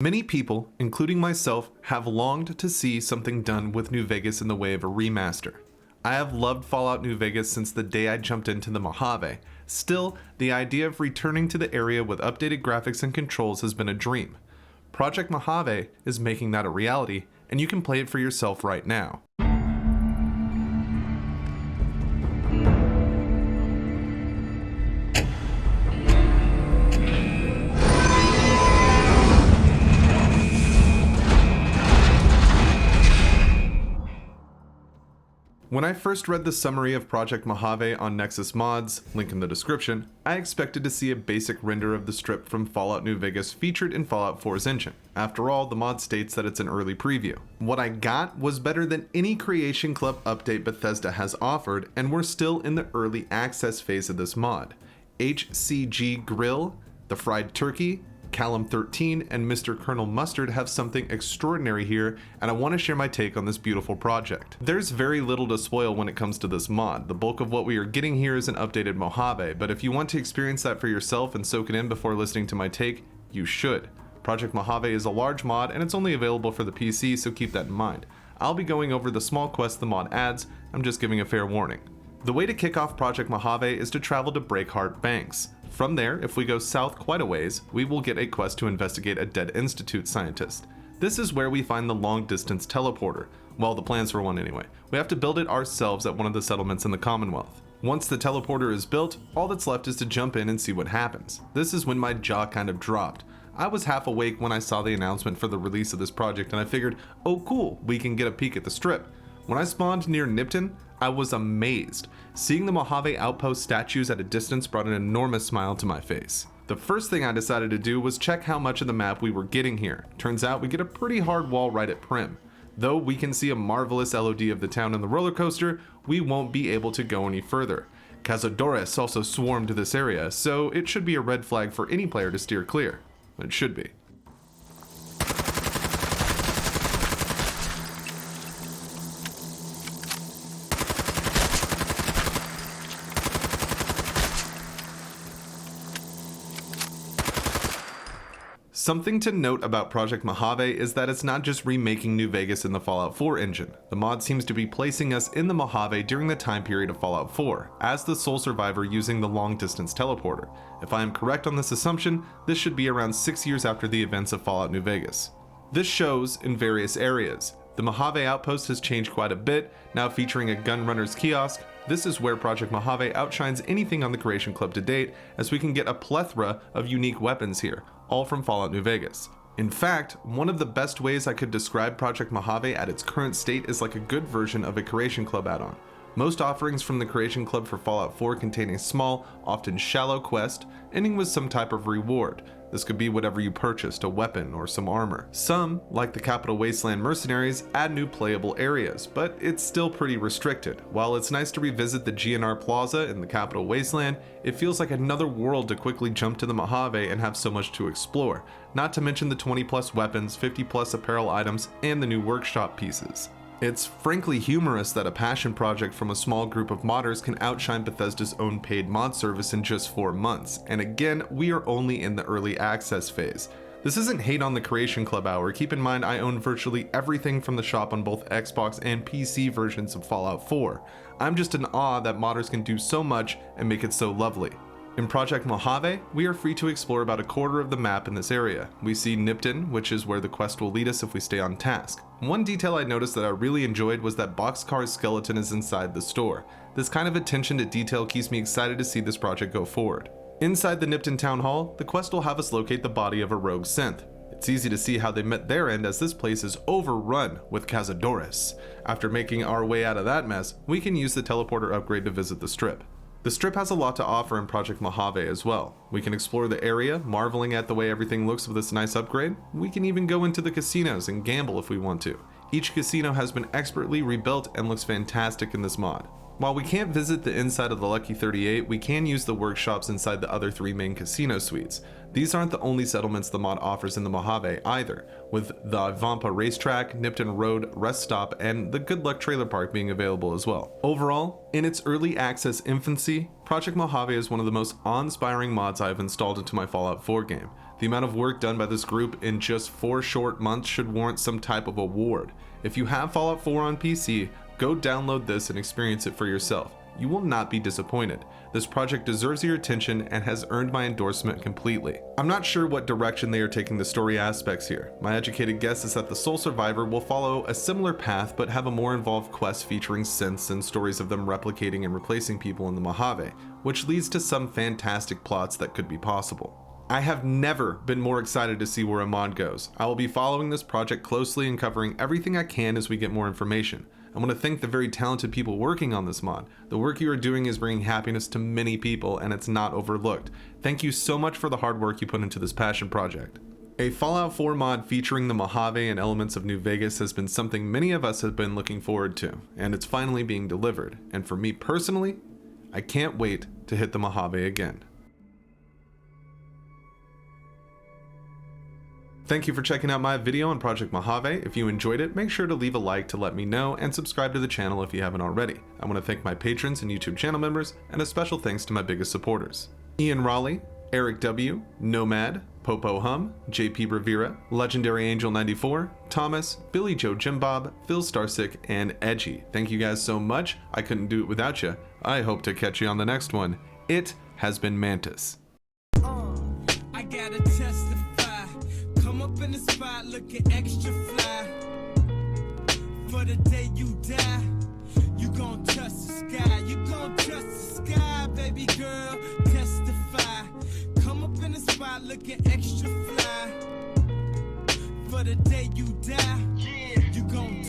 Many people, including myself, have longed to see something done with New Vegas in the way of a remaster. I have loved Fallout New Vegas since the day I jumped into the Mojave. Still, the idea of returning to the area with updated graphics and controls has been a dream. Project Mojave is making that a reality, and you can play it for yourself right now. When I first read the summary of Project Mojave on Nexus Mods, link in the description, I expected to see a basic render of the strip from Fallout New Vegas featured in Fallout 4's engine. After all, the mod states that it's an early preview. What I got was better than any Creation Club update Bethesda has offered, and we're still in the early access phase of this mod. HCG Grill, TheFriedturkey, Calum13, and MrColonelMustard have something extraordinary here, and I want to share my take on this beautiful project. There's very little to spoil when it comes to this mod. The bulk of what we are getting here is an updated Mojave, but if you want to experience that for yourself and soak it in before listening to my take, you should. Project Mojave is a large mod, and it's only available for the PC, so keep that in mind. I'll be going over the small quests the mod adds. I'm just giving a fair warning. The way to kick off Project Mojave is to travel to Breakheart Banks. From there, if we go south quite a ways, we will get a quest to investigate a dead Institute scientist. This is where we find the long-distance teleporter. Well, the plans for one anyway. We have to build it ourselves at one of the settlements in the Commonwealth. Once the teleporter is built, all that's left is to jump in and see what happens. This is when my jaw kind of dropped. I was half awake when I saw the announcement for the release of this project, and I figured, oh cool, we can get a peek at the strip. When I spawned near Nipton, I was amazed. Seeing the Mojave outpost statues at a distance brought an enormous smile to my face. The first thing I decided to do was check how much of the map we were getting here. Turns out we get a pretty hard wall right at Prim. Though we can see a marvelous LOD of the town and the roller coaster, we won't be able to go any further. Cazadores also swarmed this area, so it should be a red flag for any player to steer clear. It should be. Something to note about Project Mojave is that it's not just remaking New Vegas in the Fallout 4 engine. The mod seems to be placing us in the Mojave during the time period of Fallout 4, as the sole survivor using the long-distance teleporter. If I am correct on this assumption, this should be around 6 years after the events of Fallout New Vegas. This shows in various areas. The Mojave outpost has changed quite a bit, now featuring a gunrunner's kiosk. This is where Project Mojave outshines anything on the Creation Club to date, as we can get a plethora of unique weapons here, all from Fallout New Vegas. In fact, one of the best ways I could describe Project Mojave at its current state is like a good version of a Creation Club add-on. Most offerings from the Creation Club for Fallout 4 contain a small, often shallow quest, ending with some type of reward. This could be whatever you purchased, a weapon or some armor. Some, like the Capital Wasteland mercenaries, add new playable areas, but it's still pretty restricted. While it's nice to revisit the GNR Plaza in the Capital Wasteland, it feels like another world to quickly jump to the Mojave and have so much to explore, not to mention the 20 plus weapons, 50 plus apparel items, and the new workshop pieces. It's frankly humorous that a passion project from a small group of modders can outshine Bethesda's own paid mod service in just 4 months, and again, we are only in the early access phase. This isn't hate on the Creation Club hour. Keep in mind I own virtually everything from the shop on both Xbox and PC versions of Fallout 4. I'm just in awe that modders can do so much and make it so lovely. In Project Mojave, we are free to explore about a quarter of the map in this area. We see Nipton, which is where the quest will lead us if we stay on task. One detail I noticed that I really enjoyed was that Boxcar's skeleton is inside the store. This kind of attention to detail keeps me excited to see this project go forward. Inside the Nipton Town Hall, the quest will have us locate the body of a rogue synth. It's easy to see how they met their end, as this place is overrun with Cazadores. After making our way out of that mess, we can use the teleporter upgrade to visit the strip. The strip has a lot to offer in Project Mojave as well. We can explore the area, marveling at the way everything looks with this nice upgrade. We can even go into the casinos and gamble if we want to. Each casino has been expertly rebuilt and looks fantastic in this mod. While we can't visit the inside of the Lucky 38, we can use the workshops inside the other 3 main casino suites. These aren't the only settlements the mod offers in the Mojave either, with the Vampa Racetrack, Nipton Road Rest Stop, and the Good Luck Trailer Park being available as well. Overall, in its early access infancy, Project Mojave is one of the most awe-inspiring mods I have installed into my Fallout 4 game. The amount of work done by this group in just 4 short months should warrant some type of award. If you have Fallout 4 on PC, go download this and experience it for yourself. You will not be disappointed. This project deserves your attention and has earned my endorsement completely. I'm not sure what direction they are taking the story aspects here. My educated guess is that the sole survivor will follow a similar path but have a more involved quest featuring synths and stories of them replicating and replacing people in the Mojave, which leads to some fantastic plots that could be possible. I have never been more excited to see where a mod goes. I will be following this project closely and covering everything I can as we get more information. I want to thank the very talented people working on this mod. The work you are doing is bringing happiness to many people and it's not overlooked. Thank you so much for the hard work you put into this passion project. A Fallout 4 mod featuring the Mojave and elements of New Vegas has been something many of us have been looking forward to, and it's finally being delivered. And for me personally, I can't wait to hit the Mojave again. Thank you for checking out my video on Project Mojave. If you enjoyed it, make sure to leave a like to let me know and subscribe to the channel if you haven't already. I want to thank my patrons and YouTube channel members, and a special thanks to my biggest supporters: Ian Raleigh, Eric W, Nomad, Popo Hum, JP Rivera, Legendary Angel 94, Thomas, Billy Joe Jimbob, Phil Starsick, and Edgy. Thank you guys so much. I couldn't do it without you. I hope to catch you on the next one. It has been Mantis. I gotta testify. Come up in the spot looking extra fly. For the day you die, you gon' touch the sky. You gon' touch the sky, baby girl. Testify. Come up in the spot looking extra fly. For the day you die.